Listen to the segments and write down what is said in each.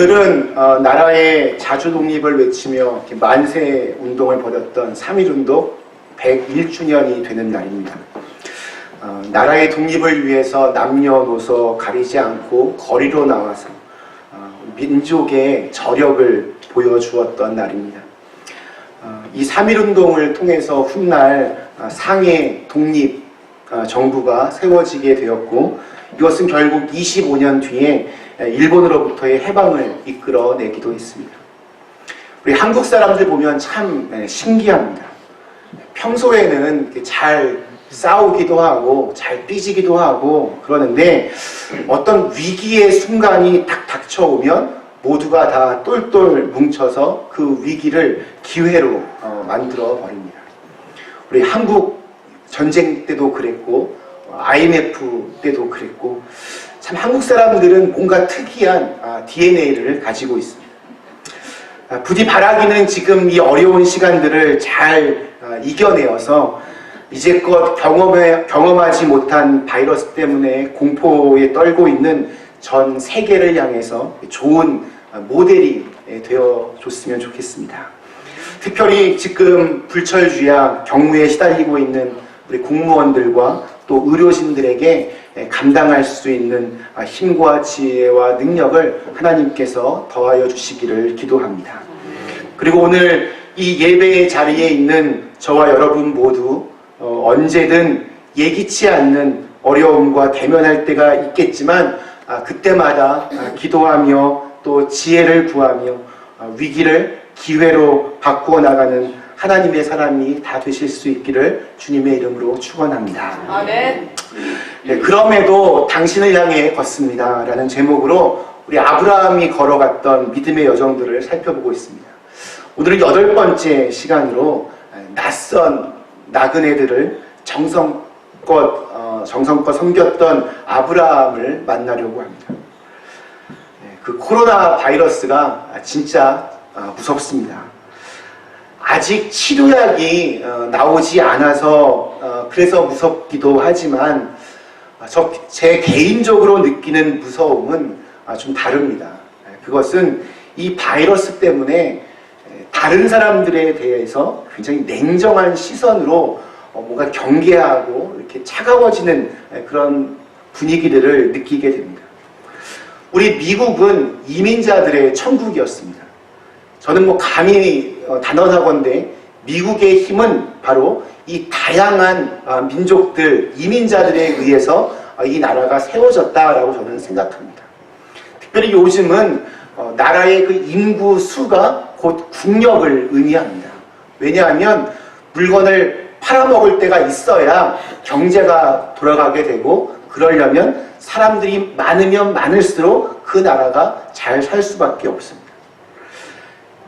오늘은 나라의 자주 독립을 외치며 만세 운동을 벌였던 3.1운동 101주년이 되는 날입니다. 나라의 독립을 위해서 남녀노소 가리지 않고 거리로 나와서 민족의 저력을 보여주었던 날입니다. 이 3.1운동을 통해서 훗날 상해 독립 정부가 세워지게 되었고, 이것은 결국 25년 뒤에 일본으로부터의 해방을 이끌어내기도 했습니다. 우리 한국 사람들 보면 참 신기합니다. 평소에는 잘 싸우기도 하고 잘 삐지기도 하고 그러는데, 어떤 위기의 순간이 딱 닥쳐오면 모두가 다 똘똘 뭉쳐서 그 위기를 기회로 만들어 버립니다. 우리 한국 전쟁 때도 그랬고 IMF 때도 그랬고, 참 한국 사람들은 뭔가 특이한 DNA를 가지고 있습니다. 부디 바라기는 지금 이 어려운 시간들을 잘 이겨내어서 이제껏 경험하지 못한 바이러스 때문에 공포에 떨고 있는 전 세계를 향해서 좋은 모델이 되어줬으면 좋겠습니다. 특별히 지금 불철주야 경무에 시달리고 있는 우리 공무원들과 또 의료진들에게 감당할 수 있는 힘과 지혜와 능력을 하나님께서 더하여 주시기를 기도합니다. 그리고 오늘 이 예배의 자리에 있는 저와 여러분 모두 언제든 예기치 않는 어려움과 대면할 때가 있겠지만, 그때마다 기도하며 또 지혜를 구하며 위기를 기회로 바꾸어 나가는 하나님의 사람이 다 되실 수 있기를 주님의 이름으로 축원합니다. 아멘. 네, 그럼에도 당신을 향해 걷습니다 라는 제목으로 우리 아브라함이 걸어갔던 믿음의 여정들을 살펴보고 있습니다. 오늘은 8번째 시간으로 낯선 나그네들을 정성껏 섬겼던 아브라함을 만나려고 합니다. 그 코로나 바이러스가 진짜 무섭습니다. 아직 치료약이 나오지 않아서 그래서 무섭기도 하지만, 제 개인적으로 느끼는 무서움은 좀 다릅니다. 그것은 이 바이러스 때문에 다른 사람들에 대해서 굉장히 냉정한 시선으로 뭔가 경계하고 이렇게 차가워지는 그런 분위기들을 느끼게 됩니다. 우리 미국은 이민자들의 천국이었습니다. 저는 감히 단언하건대 미국의 힘은 바로 이 다양한 민족들, 이민자들에 의해서 이 나라가 세워졌다라고 저는 생각합니다. 특별히 요즘은 나라의 그 인구 수가 곧 국력을 의미합니다. 왜냐하면 물건을 팔아먹을 때가 있어야 경제가 돌아가게 되고, 그러려면 사람들이 많으면 많을수록 그 나라가 잘 살 수밖에 없습니다.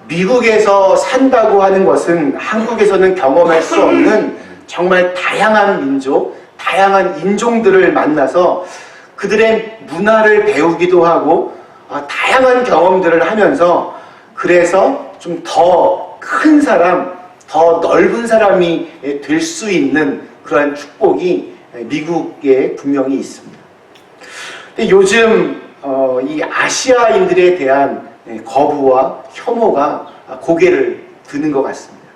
미국에서 산다고 하는 것은 한국에서는 경험할 수 없는 정말 다양한 민족, 다양한 인종들을 만나서 그들의 문화를 배우기도 하고 다양한 경험들을 하면서, 그래서 좀 더 큰 사람, 더 넓은 사람이 될 수 있는 그러한 축복이 미국에 분명히 있습니다. 근데 요즘 이 아시아인들에 대한 거부와 혐오가 고개를 드는 것 같습니다.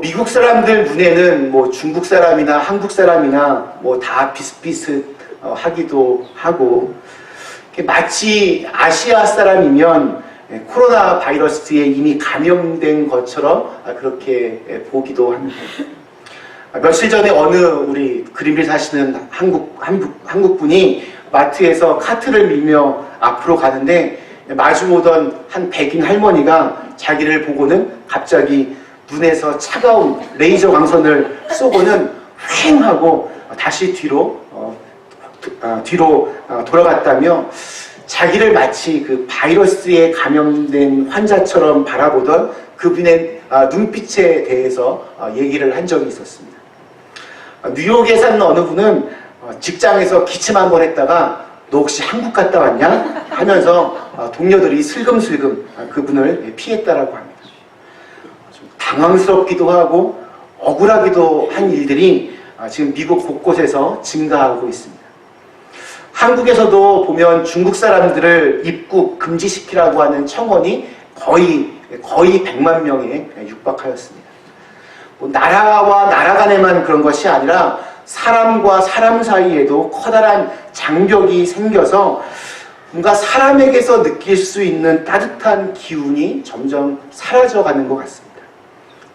미국 사람들 눈에는 중국 사람이나 한국 사람이나 다 비슷비슷하기도 하고, 마치 아시아 사람이면 코로나 바이러스에 이미 감염된 것처럼 그렇게 보기도 합니다. 며칠 전에 어느 우리 그린빌 사시는 한국 분이 마트에서 카트를 밀며 앞으로 가는데, 마주오던 한 백인 할머니가 자기를 보고는 갑자기 눈에서 차가운 레이저 광선을 쏘고는 휑 하고 다시 뒤로 돌아갔다며, 자기를 마치 그 바이러스에 감염된 환자처럼 바라보던 그분의 눈빛에 대해서 얘기를 한 적이 있었습니다. 뉴욕에 사는 어느 분은 직장에서 기침 한번 했다가 너 혹시 한국 갔다 왔냐? 하면서 동료들이 슬금슬금 그분을 피했다라고 합니다. 좀 당황스럽기도 하고 억울하기도 한 일들이 지금 미국 곳곳에서 증가하고 있습니다. 한국에서도 보면 중국 사람들을 입국 금지시키라고 하는 청원이 거의 100만 명에 육박하였습니다. 뭐 나라와 나라 간에만 그런 것이 아니라 사람과 사람 사이에도 커다란 장벽이 생겨서 뭔가 사람에게서 느낄 수 있는 따뜻한 기운이 점점 사라져가는 것 같습니다.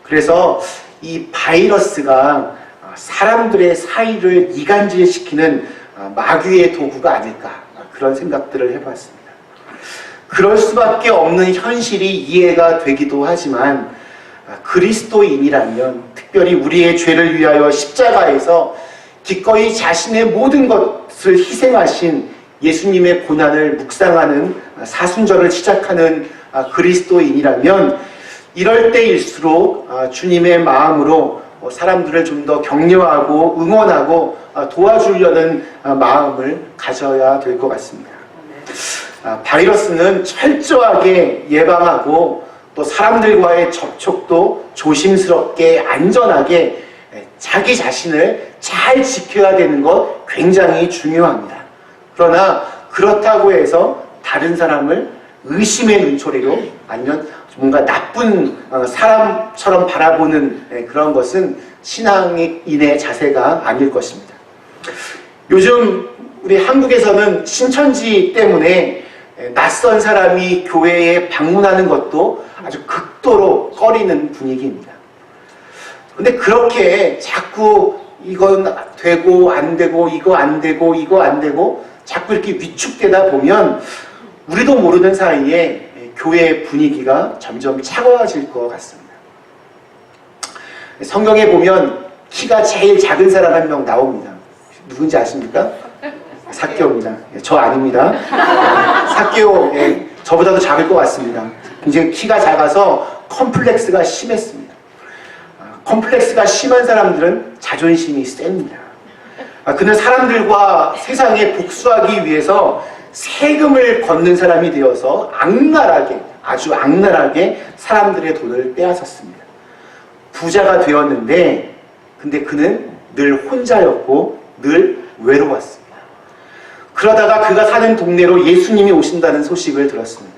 그래서 이 바이러스가 사람들의 사이를 이간질시키는 마귀의 도구가 아닐까, 그런 생각들을 해봤습니다. 그럴 수밖에 없는 현실이 이해가 되기도 하지만 그리스도인이라면, 특별히 우리의 죄를 위하여 십자가에서 기꺼이 자신의 모든 것을 희생하신 예수님의 고난을 묵상하는 사순절을 시작하는 그리스도인이라면, 이럴 때일수록 주님의 마음으로 사람들을 좀 더 격려하고 응원하고 도와주려는 마음을 가져야 될 것 같습니다. 바이러스는 철저하게 예방하고 또 사람들과의 접촉도 조심스럽게 안전하게 자기 자신을 잘 지켜야 되는 것 굉장히 중요합니다. 그러나 그렇다고 해서 다른 사람을 의심의 눈초리로 아니면 뭔가 나쁜 사람처럼 바라보는 그런 것은 신앙인의 자세가 아닐 것입니다. 요즘 우리 한국에서는 신천지 때문에 낯선 사람이 교회에 방문하는 것도 아주 극도로 꺼리는 분위기입니다. 근데 그렇게 자꾸 이건 되고 안 되고 이거 안 되고 이거 안 되고 자꾸 이렇게 위축되다 보면 우리도 모르는 사이에 교회의 분위기가 점점 차가워질 것 같습니다. 성경에 보면 키가 제일 작은 사람 한 명 나옵니다. 누군지 아십니까? 삭개오입니다. 저 아닙니다. 삭개오, 저보다도 작을 것 같습니다. 굉장히 키가 작아서 컴플렉스가 심했습니다. 컴플렉스가 심한 사람들은 자존심이 셉니다. 그는 사람들과 세상에 복수하기 위해서 세금을 걷는 사람이 되어서 악랄하게, 아주 악랄하게 사람들의 돈을 빼앗았습니다. 부자가 되었는데, 근데 그는 늘 혼자였고 늘 외로웠습니다. 그러다가 그가 사는 동네로 예수님이 오신다는 소식을 들었습니다.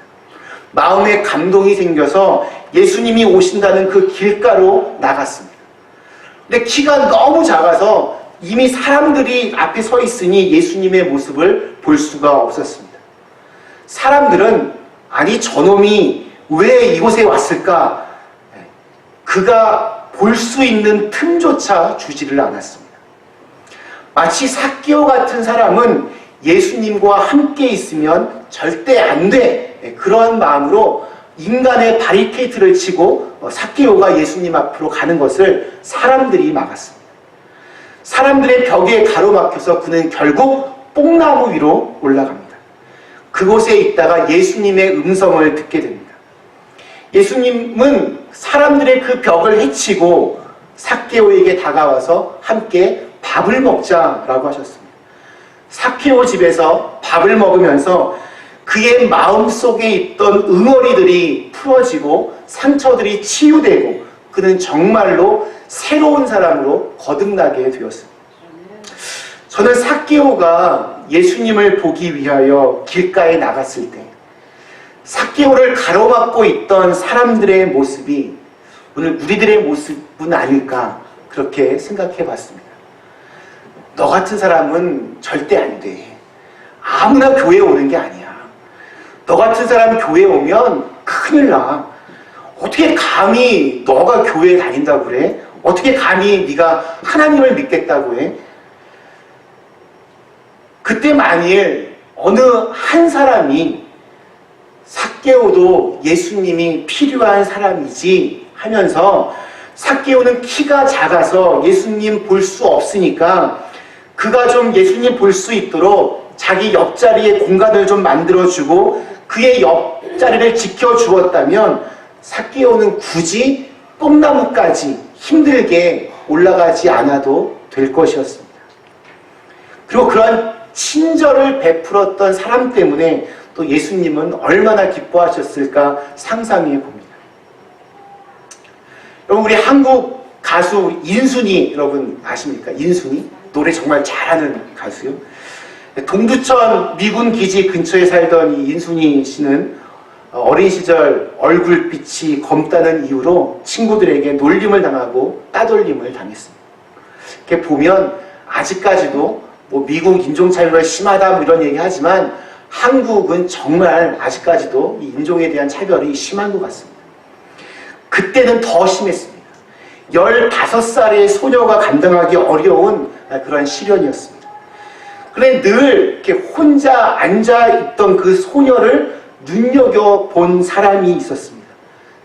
마음에 감동이 생겨서 예수님이 오신다는 그 길가로 나갔습니다. 근데 키가 너무 작아서 이미 사람들이 앞에 서 있으니 예수님의 모습을 볼 수가 없었습니다. 사람들은 아니 저놈이 왜 이곳에 왔을까? 그가 볼 수 있는 틈조차 주지를 않았습니다. 마치 삭개오 같은 사람은 예수님과 함께 있으면 절대 안 돼, 그러한 마음으로 인간의 바리케이트를 치고 삭개오가 예수님 앞으로 가는 것을 사람들이 막았습니다. 사람들의 벽에 가로막혀서 그는 결국 뽕나무 위로 올라갑니다. 그곳에 있다가 예수님의 음성을 듣게 됩니다. 예수님은 사람들의 그 벽을 헤치고 삭개오에게 다가와서 함께 밥을 먹자라고 하셨습니다. 삭개오 집에서 밥을 먹으면서 그의 마음속에 있던 응어리들이 풀어지고 상처들이 치유되고 그는 정말로 새로운 사람으로 거듭나게 되었습니다. 저는 삭개오가 예수님을 보기 위하여 길가에 나갔을 때 삭개오를 가로막고 있던 사람들의 모습이 오늘 우리들의 모습은 아닐까, 그렇게 생각해 봤습니다. 너 같은 사람은 절대 안 돼. 아무나 교회에 오는 게 아니야. 너 같은 사람 교회에 오면 큰일 나. 어떻게 감히 너가 교회에 다닌다고 그래? 어떻게 감히 네가 하나님을 믿겠다고 해? 그때 만일 어느 한 사람이 삭개오도 예수님이 필요한 사람이지 하면서, 삭개오는 키가 작아서 예수님 볼 수 없으니까 그가 좀 예수님 볼 수 있도록 자기 옆자리에 공간을 좀 만들어주고 그의 옆자리를 지켜주었다면 삭개오는 굳이 뽕나무까지 힘들게 올라가지 않아도 될 것이었습니다. 그리고 그러한 친절을 베풀었던 사람 때문에 또 예수님은 얼마나 기뻐하셨을까 상상해 봅니다. 여러분, 우리 한국 가수 인순이 여러분 아십니까? 인순이? 노래 정말 잘하는 가수요. 동두천 미군 기지 근처에 살던 이 인순이 씨는 어린 시절 얼굴빛이 검다는 이유로 친구들에게 놀림을 당하고 따돌림을 당했습니다. 이렇게 보면 아직까지도 뭐 미국 인종차별이 심하다 뭐 이런 얘기 하지만 한국은 정말 아직까지도 이 인종에 대한 차별이 심한 것 같습니다. 그때는 더 심했습니다. 15살의 소녀가 감당하기 어려운 그런 시련이었습니다. 그런데 늘 이렇게 혼자 앉아있던 그 소녀를 눈여겨본 사람이 있었습니다.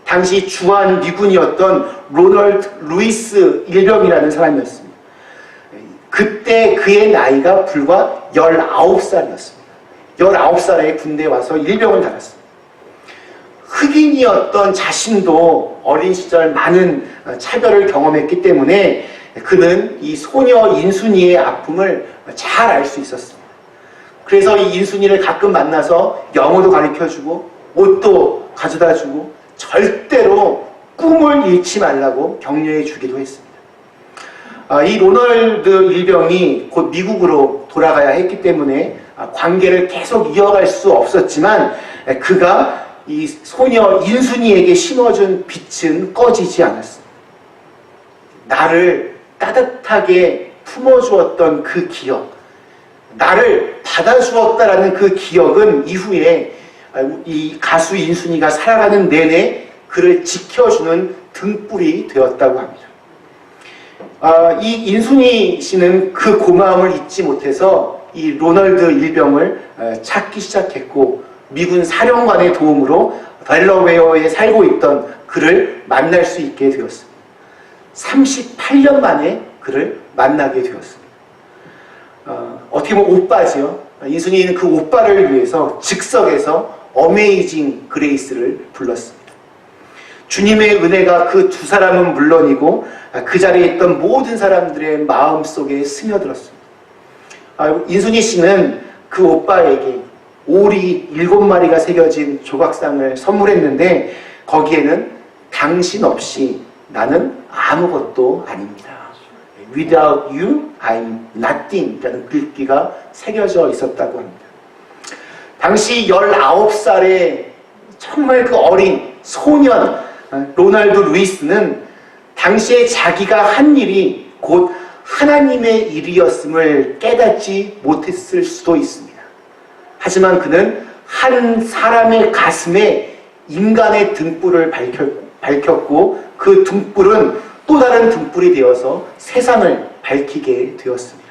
당시 주한 미군이었던 로널드 루이스 일병이라는 사람이었습니다. 그때 그의 나이가 불과 19살이었습니다. 19살에 군대에 와서 일병을 달았습니다. 흑인이었던 자신도 어린 시절 많은 차별을 경험했기 때문에 그는 이 소녀 인순이의 아픔을 잘 알 수 있었습니다. 그래서 이 인순이를 가끔 만나서 영어도 가르쳐주고 옷도 가져다주고 절대로 꿈을 잃지 말라고 격려해 주기도 했습니다. 이 로널드 일병이 곧 미국으로 돌아가야 했기 때문에 관계를 계속 이어갈 수 없었지만 그가 이 소녀 인순이에게 심어준 빛은 꺼지지 않았습니다. 나를 따뜻하게 품어주었던 그 기억, 나를 받아주었다라는 그 기억은 이후에 이 가수 인순이가 살아가는 내내 그를 지켜주는 등불이 되었다고 합니다. 이 인순이 씨는 그 고마움을 잊지 못해서 이 로널드 일병을 찾기 시작했고 미군 사령관의 도움으로 델러웨어에 살고 있던 그를 만날 수 있게 되었습니다. 38년 만에 그를 만나게 되었습니다. 어떻게 보면 오빠지요. 인순이는 그 오빠를 위해서 즉석에서 어메이징 그레이스를 불렀습니다. 주님의 은혜가 그 두 사람은 물론이고 그 자리에 있던 모든 사람들의 마음속에 스며들었습니다. 인순이 씨는 그 오빠에게 오리 7마리가 새겨진 조각상을 선물했는데 거기에는 당신 없이 나는 아무것도 아닙니다. Without you, I'm nothing 라는 글귀가 새겨져 있었다고 합니다. 당시 19살의 정말 그 어린 소년 로널드 루이스는 당시에 자기가 한 일이 곧 하나님의 일이었음을 깨닫지 못했을 수도 있습니다. 하지만 그는 한 사람의 가슴에 인간의 등불을 밝혔고 그 등불은 또 다른 등불이 되어서 세상을 밝히게 되었습니다.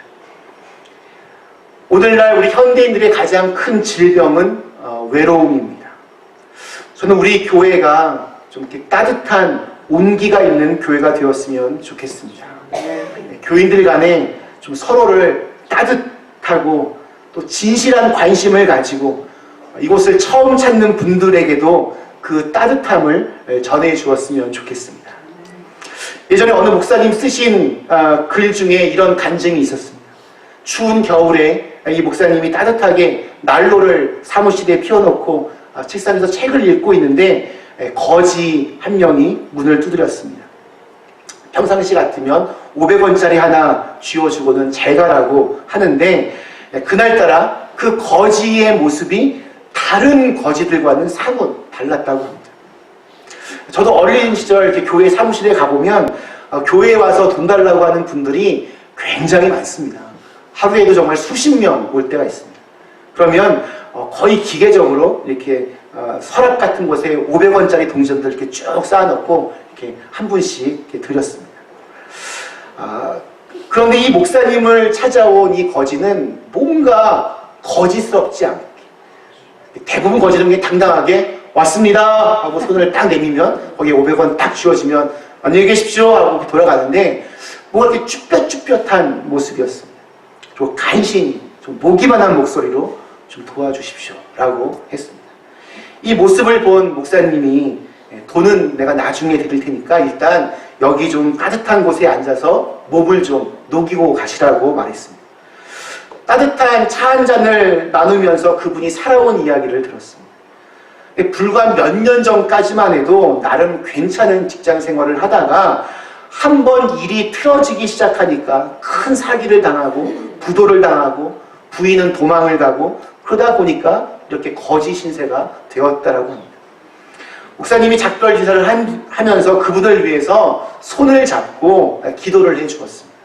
오늘날 우리 현대인들의 가장 큰 질병은 외로움입니다. 저는 우리 교회가 좀 이렇게 따뜻한 온기가 있는 교회가 되었으면 좋겠습니다. 교인들 간에 좀 서로를 따뜻하고 또 진실한 관심을 가지고 이곳을 처음 찾는 분들에게도 그 따뜻함을 전해 주었으면 좋겠습니다. 예전에 어느 목사님 쓰신 글 중에 이런 간증이 있었습니다. 추운 겨울에 이 목사님이 따뜻하게 난로를 사무실에 피워놓고 책상에서 책을 읽고 있는데 거지 한 명이 문을 두드렸습니다. 평상시 같으면 500원짜리 하나 쥐어주고는 잘 가라고 하는데 그날따라 그 거지의 모습이 다른 거지들과는 사뭇 달랐다고 합니다. 저도 어린 시절 이렇게 교회 사무실에 가보면 교회에 와서 돈 달라고 하는 분들이 굉장히 많습니다. 하루에도 정말 수십 명 올 때가 있습니다. 그러면 거의 기계적으로 이렇게 서랍 같은 곳에 500원짜리 동전들 이렇게 쭉 쌓아놓고 이렇게 한 분씩 이렇게 드렸습니다. 그런데 이 목사님을 찾아온 이 거지는 뭔가 거지스럽지 않게 대부분 거지는 그냥 당당하게 왔습니다 하고 손을 딱 내밀면 거기에 500원 딱 쥐어지면 안녕히 계십시오 하고 돌아가는데 뭔가 이렇게 쭈뼛쭈뼛한 모습이었습니다. 좀 간신히 좀 모기만한 목소리로 좀 도와주십시오 라고 했습니다. 이 모습을 본 목사님이 돈은 내가 나중에 드릴 테니까 일단 여기 좀 따뜻한 곳에 앉아서 몸을 좀 녹이고 가시라고 말했습니다. 따뜻한 차 한 잔을 나누면서 그분이 살아온 이야기를 들었습니다. 불과 몇 년 전까지만 해도 나름 괜찮은 직장 생활을 하다가 한번 일이 틀어지기 시작하니까 큰 사기를 당하고 부도를 당하고 부인은 도망을 가고 그러다 보니까 이렇게 거짓 신세가 되었다라고 합니다. 목사님이 작별기사를 하면서 그분을 위해서 손을 잡고 기도를 해주었습니다.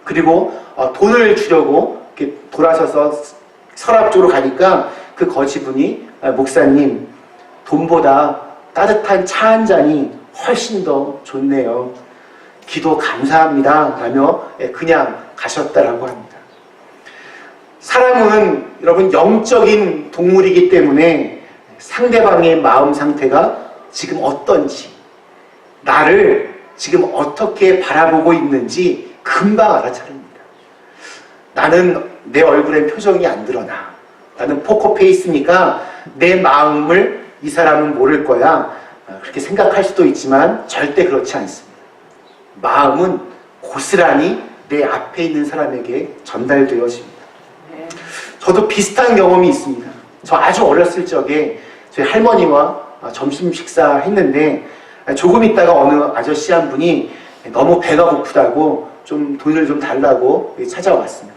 그리고 돈을 주려고 이렇게 돌아서서 서랍 쪽으로 가니까 그 거지분이 목사님, 돈보다 따뜻한 차 한 잔이 훨씬 더 좋네요. 기도 감사합니다. 라며 그냥 가셨다라고 합니다. 사람은 여러분 영적인 동물이기 때문에 상대방의 마음 상태가 지금 어떤지, 나를 지금 어떻게 바라보고 있는지 금방 알아차립니다. 나는 내 얼굴엔 표정이 안 드러나. 나는 포커페이스니까 내 마음을 이 사람은 모를 거야. 그렇게 생각할 수도 있지만 절대 그렇지 않습니다. 마음은 고스란히 내 앞에 있는 사람에게 전달되어집니다. 저도 비슷한 경험이 있습니다. 저 아주 어렸을 적에 저희 할머니와 점심 식사했는데 조금 있다가 어느 아저씨 한 분이 너무 배가 고프다고 좀 돈을 좀 달라고 찾아왔습니다.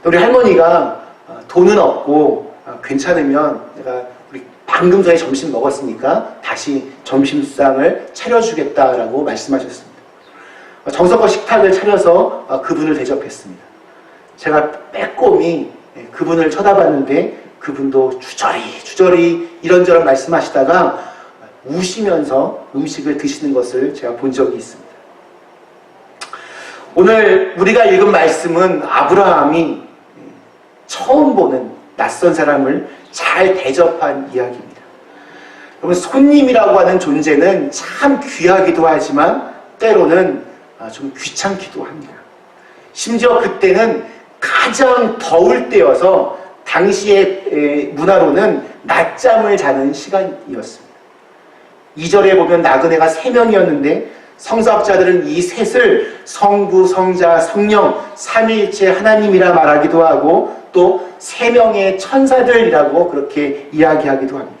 우리 할머니가 돈은 없고 괜찮으면 내가 우리 방금 전에 점심 먹었으니까 다시 점심상을 차려주겠다라고 말씀하셨습니다. 정성껏 식탁을 차려서 그분을 대접했습니다. 제가 빼꼼히 그분을 쳐다봤는데 그분도 주저리 이런저런 말씀하시다가 우시면서 음식을 드시는 것을 제가 본 적이 있습니다. 오늘 우리가 읽은 말씀은 아브라함이 처음 보는 낯선 사람을 잘 대접한 이야기입니다. 여러분, 손님이라고 하는 존재는 참 귀하기도 하지만 때로는 좀 귀찮기도 합니다. 심지어 그때는 가장 더울 때여서 당시의 문화로는 낮잠을 자는 시간이었습니다. 2절에 보면 나그네가 3명이었는데 성서학자들은 이 셋을 성부, 성자, 성령, 삼위일체 하나님이라 말하기도 하고 또 3명의 천사들이라고 그렇게 이야기하기도 합니다.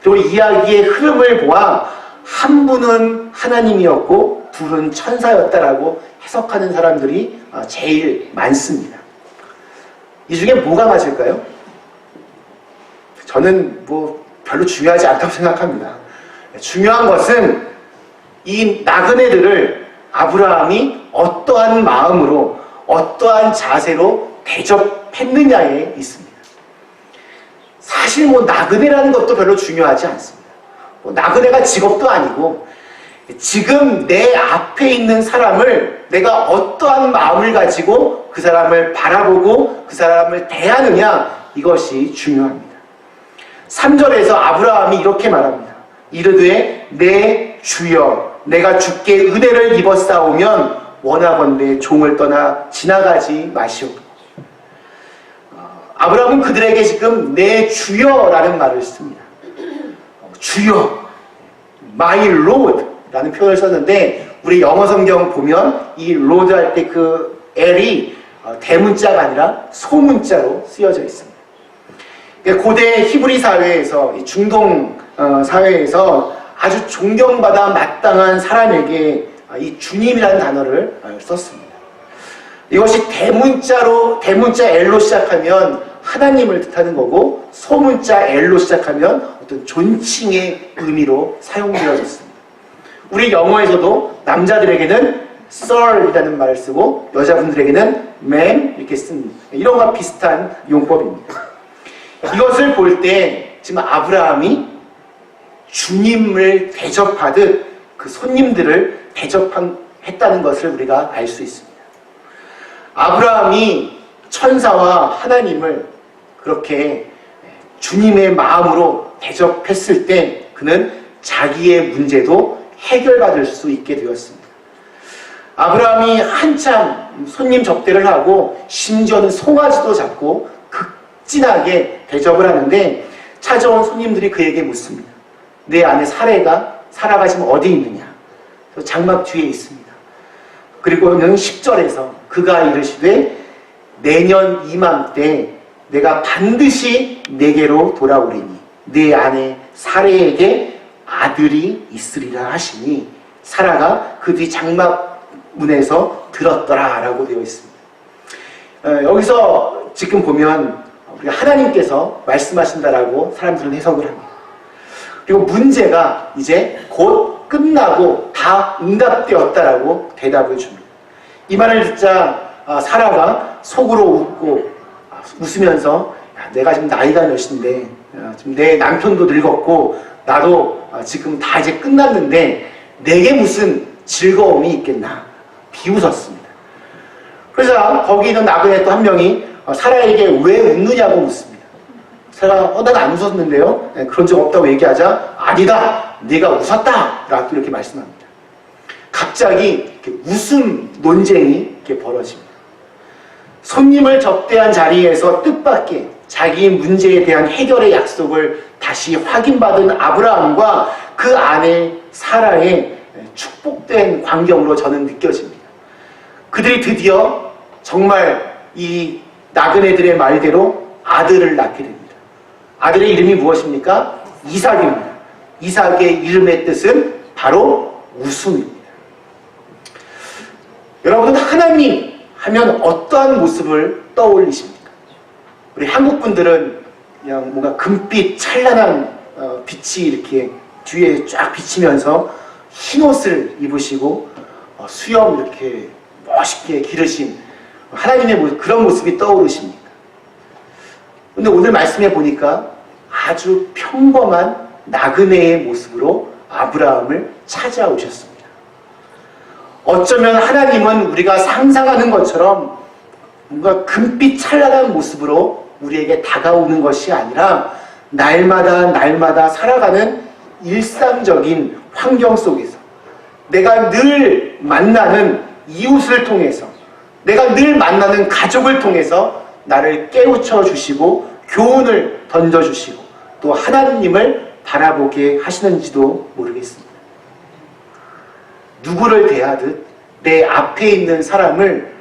그리고 이야기의 흐름을 보아 한 분은 하나님이었고 둘은 천사였다라고 해석하는 사람들이 제일 많습니다. 이 중에 뭐가 맞을까요? 저는 별로 중요하지 않다고 생각합니다. 중요한 것은 이 나그네들을 아브라함이 어떠한 마음으로 어떠한 자세로 대접했느냐에 있습니다. 사실 나그네라는 것도 별로 중요하지 않습니다. 나그네가 직업도 아니고 지금 내 앞에 있는 사람을 내가 어떠한 마음을 가지고 그 사람을 바라보고 그 사람을 대하느냐, 이것이 중요합니다. 3절에서 아브라함이 이렇게 말합니다. 이르되 내 주여 내가 주께 은혜를 입었사오면 원하건대 종을 떠나 지나가지 마시오. 아브라함은 그들에게 지금 내 주여라는 말을 씁니다. 주여, my lord 라는 표현을 썼는데 우리 영어 성경 보면 이 lord 할 때 그 L이 대문자가 아니라 소문자로 쓰여져 있습니다. 고대 히브리 사회에서, 중동 사회에서 아주 존경받아 마땅한 사람에게 이 주님이라는 단어를 썼습니다. 이것이 대문자 L로 시작하면 하나님을 뜻하는 거고 소문자 L로 시작하면 어떤 존칭의 의미로 사용되어졌습니다. 우리 영어에서도 남자들에게는 sir이라는 말을 쓰고 여자분들에게는 ma'am 이렇게 씁니다. 이런 것과 비슷한 용법입니다. 이것을 볼 때 지금 아브라함이 주님을 대접하듯 그 손님들을 대접했다는 것을 우리가 알 수 있습니다. 아브라함이 천사와 하나님을 그렇게 주님의 마음으로 대접했을 때 그는 자기의 문제도 해결받을 수 있게 되었습니다. 아브라함이 한참 손님 접대를 하고 심지어는 송아지도 잡고 극진하게 대접을 하는데 찾아온 손님들이 그에게 묻습니다. 내 아내 사라가 지금 어디 있느냐? 장막 뒤에 있습니다. 그리고는 10절에서 그가 이르시되 내년 이맘때 내가 반드시 내게로 돌아오리니 내 아내 사레에게 아들이 있으리라 하시니 사라가 그 뒤 장막 문에서 들었더라 라고 되어 있습니다. 여기서 지금 보면 우리가 하나님께서 말씀하신다라고 사람들은 해석을 합니다. 그리고 문제가 이제 곧 끝나고 다 응답되었다라고 대답을 줍니다. 이 말을 듣자 사라가 속으로 웃으면서 내가 지금 나이가 몇인데 지금 내 남편도 늙었고 나도 지금 다 이제 끝났는데 내게 무슨 즐거움이 있겠나 비웃었습니다. 그래서 거기 있는 나그네 또 한 명이 사라에게 왜 웃느냐고 묻습니다. 사라가 난 안 웃었는데요. 그런 적 없다고 얘기하자 아니다 네가 웃었다 라고 이렇게 말씀합니다. 갑자기 이렇게 웃음 논쟁이 이렇게 벌어집니다. 손님을 접대한 자리에서 뜻밖의 자기 문제에 대한 해결의 약속을 다시 확인받은 아브라함과 그 아내 사라의 축복된 광경으로 저는 느껴집니다. 그들이 드디어 정말 이 나그네들의 말대로 아들을 낳게 됩니다. 아들의 이름이 무엇입니까? 이삭입니다. 이삭의 이름의 뜻은 바로 웃음입니다. 여러분은 하나님 하면 어떠한 모습을 떠올리십니까? 우리 한국 분들은 그냥 뭔가 금빛 찬란한 빛이 이렇게 뒤에 쫙 비치면서 흰 옷을 입으시고 수염 이렇게 멋있게 기르신 하나님의 그런 모습이 떠오르십니까? 근데 오늘 말씀해 보니까 아주 평범한 나그네의 모습으로 아브라함을 찾아오셨습니다. 어쩌면 하나님은 우리가 상상하는 것처럼 뭔가 금빛 찬란한 모습으로 우리에게 다가오는 것이 아니라 날마다 살아가는 일상적인 환경 속에서 내가 늘 만나는 이웃을 통해서 내가 늘 만나는 가족을 통해서 나를 깨우쳐 주시고 교훈을 던져주시고 또 하나님을 바라보게 하시는지도 모르겠습니다. 누구를 대하듯 내 앞에 있는 사람을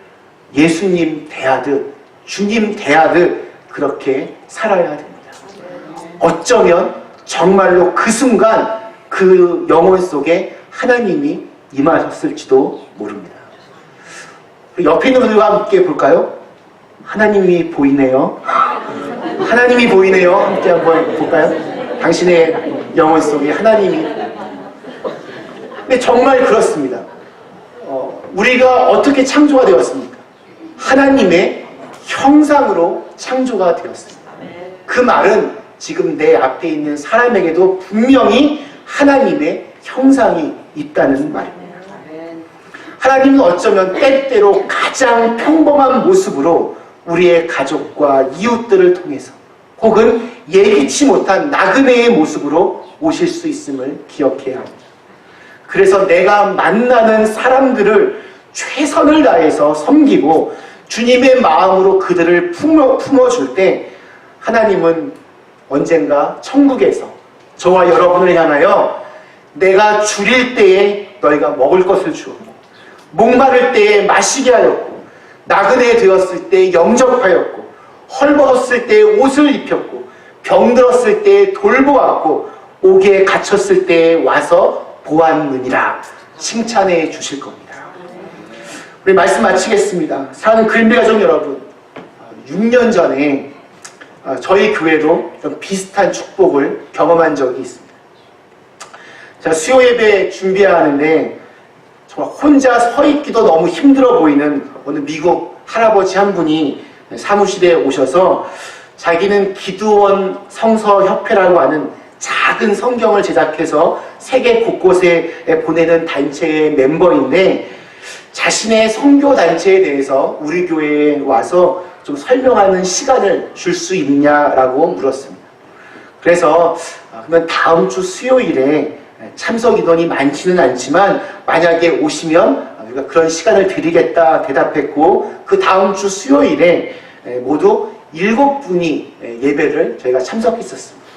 예수님 대하듯 주님 대하듯 그렇게 살아야 됩니다. 어쩌면 정말로 그 순간 그 영혼 속에 하나님이 임하셨을지도 모릅니다. 옆에 있는 분들과 함께 볼까요? 하나님이 보이네요. 하나님이 보이네요. 함께 한번 볼까요? 당신의 영혼 속에 하나님이. 근데 정말 그렇습니다. 우리가 어떻게 창조가 되었습니까? 하나님의 형상으로 창조가 되었습니다. 그 말은 지금 내 앞에 있는 사람에게도 분명히 하나님의 형상이 있다는 말입니다. 하나님은 어쩌면 때때로 가장 평범한 모습으로 우리의 가족과 이웃들을 통해서 혹은 예기치 못한 나그네의 모습으로 오실 수 있음을 기억해야 합니다. 그래서 내가 만나는 사람들을 최선을 다해서 섬기고 주님의 마음으로 그들을 품어줄 때 하나님은 언젠가 천국에서 저와 여러분을 향하여 내가 줄일 때에 너희가 먹을 것을 주었고 목마를 때에 마시게 하였고 나그네 되었을 때 영접하였고 헐벗었을 때 옷을 입혔고 병들었을 때 돌보았고 옥에 갇혔을 때 와서 보았느니라 칭찬해 주실 겁니다. 우리 말씀 마치겠습니다. 사랑하는 그린베이가족 여러분, 6년 전에 저희 교회도 좀 비슷한 축복을 경험한 적이 있습니다. 제가 수요 예배 준비하는데 정말 혼자 서 있기도 너무 힘들어 보이는 어느 미국 할아버지 한 분이 사무실에 오셔서 자기는 기도원 성서협회라고 하는 작은 성경을 제작해서 세계 곳곳에 보내는 단체의 멤버인데 자신의 선교단체에 대해서 우리 교회에 와서 좀 설명하는 시간을 줄 수 있냐라고 물었습니다. 그래서 그러면 다음 주 수요일에 참석 인원이 많지는 않지만 만약에 오시면 우리가 그런 시간을 드리겠다 대답했고 그 다음 주 수요일에 모두 7분이 예배를 저희가 참석했었습니다.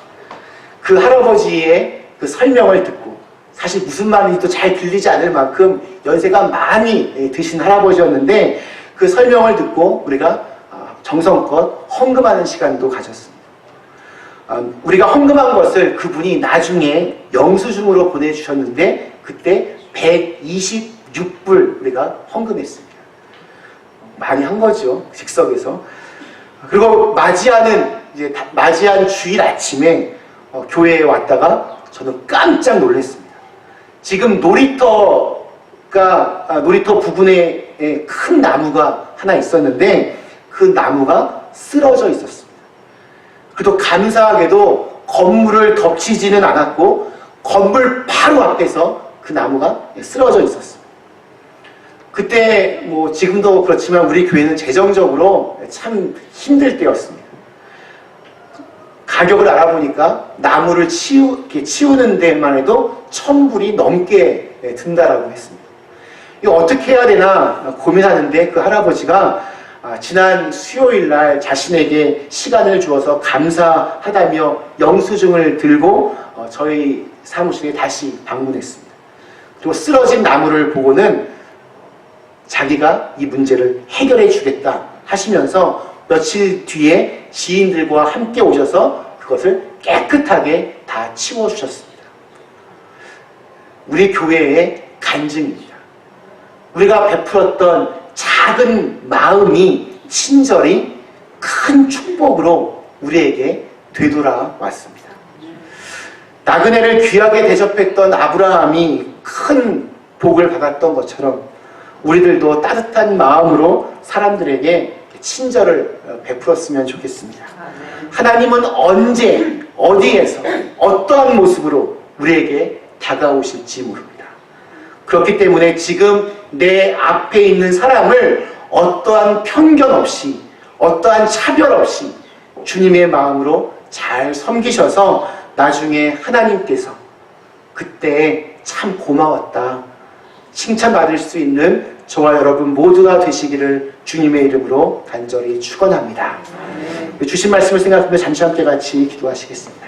그 할아버지의 그 설명을 듣고 사실 무슨 말인지도 잘 들리지 않을 만큼 연세가 많이 드신 할아버지였는데 그 설명을 듣고 우리가 정성껏 헌금하는 시간도 가졌습니다. 우리가 헌금한 것을 그분이 나중에 영수증으로 보내주셨는데 그때 126불 우리가 헌금했습니다. 많이 한 거죠. 즉석에서. 그리고 맞이한 주일 아침에 교회에 왔다가 저는 깜짝 놀랐습니다. 지금 놀이터 부근에 큰 나무가 하나 있었는데 그 나무가 쓰러져 있었습니다. 그래도 감사하게도 건물을 덮치지는 않았고 건물 바로 앞에서 그 나무가 쓰러져 있었습니다. 그때 지금도 그렇지만 우리 교회는 재정적으로 참 힘들 때였습니다. 가격을 알아보니까 나무를 치우는 데만 해도 1,000불이 넘게 든다라고 했습니다. 이거 어떻게 해야 되나 고민하는데 그 할아버지가 지난 수요일 날 자신에게 시간을 주어서 감사하다며 영수증을 들고 저희 사무실에 다시 방문했습니다. 그리고 쓰러진 나무를 보고는 자기가 이 문제를 해결해 주겠다 하시면서 며칠 뒤에 지인들과 함께 오셔서 그것을 깨끗하게 다 치워주셨습니다. 우리 교회의 간증입니다. 우리가 베풀었던 작은 마음이 친절이 큰 축복으로 우리에게 되돌아왔습니다. 나그네를 귀하게 대접했던 아브라함이 큰 복을 받았던 것처럼 우리들도 따뜻한 마음으로 사람들에게 친절을 베풀었으면 좋겠습니다. 하나님은 언제, 어디에서, 어떠한 모습으로 우리에게 다가오실지 모릅니다. 그렇기 때문에 지금 내 앞에 있는 사람을 어떠한 편견 없이, 어떠한 차별 없이 주님의 마음으로 잘 섬기셔서 나중에 하나님께서 그때 참 고마웠다 칭찬받을 수 있는 저와 여러분 모두가 되시기를 주님의 이름으로 간절히 축원합니다. 주신 말씀을 생각하며 잠시 함께 같이 기도하시겠습니다.